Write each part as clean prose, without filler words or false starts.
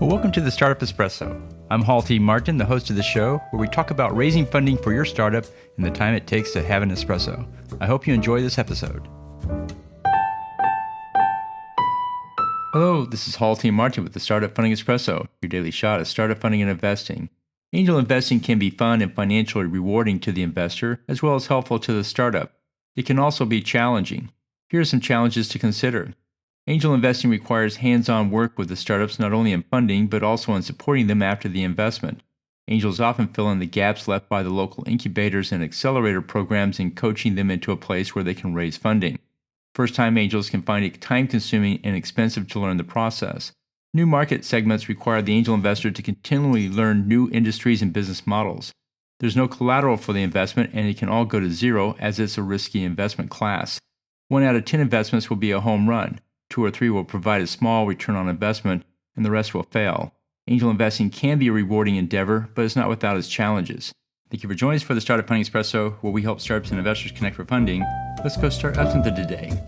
Well, welcome to the Startup Espresso. I'm Hall T. Martin, the host of the show, where we talk about raising funding for your startup and the time it takes to have an espresso. I hope you enjoy this episode. Hello, this is Hall T. Martin with the Startup Funding Espresso, your daily shot of startup funding and investing. Angel investing can be fun and financially rewarding to the investor, as well as helpful to the startup. It can also be challenging. Here are some challenges to consider. Angel investing requires hands-on work with the startups not only in funding, but also in supporting them after the investment. Angels often fill in the gaps left by the local incubators and accelerator programs in coaching them into a place where they can raise funding. First-time angels can find it time-consuming and expensive to learn the process. New market segments require the angel investor to continually learn new industries and business models. There's no collateral for the investment, and it can all go to zero as it's a risky investment class. 1 out of 10 investments will be a home run. 2 or 3 will provide a small return on investment, and the rest will fail. Angel investing can be a rewarding endeavor, but it's not without its challenges. Thank you for joining us for the Startup Funding Espresso, where we help startups and investors connect for funding. Let's go start out something today.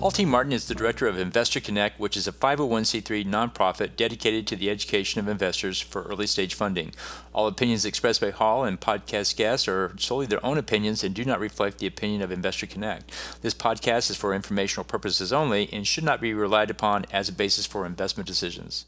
Hall T. Martin is the director of Investor Connect, which is a 501c3 nonprofit dedicated to the education of investors for early-stage funding. All opinions expressed by Hall and podcast guests are solely their own opinions and do not reflect the opinion of Investor Connect. This podcast is for informational purposes only and should not be relied upon as a basis for investment decisions.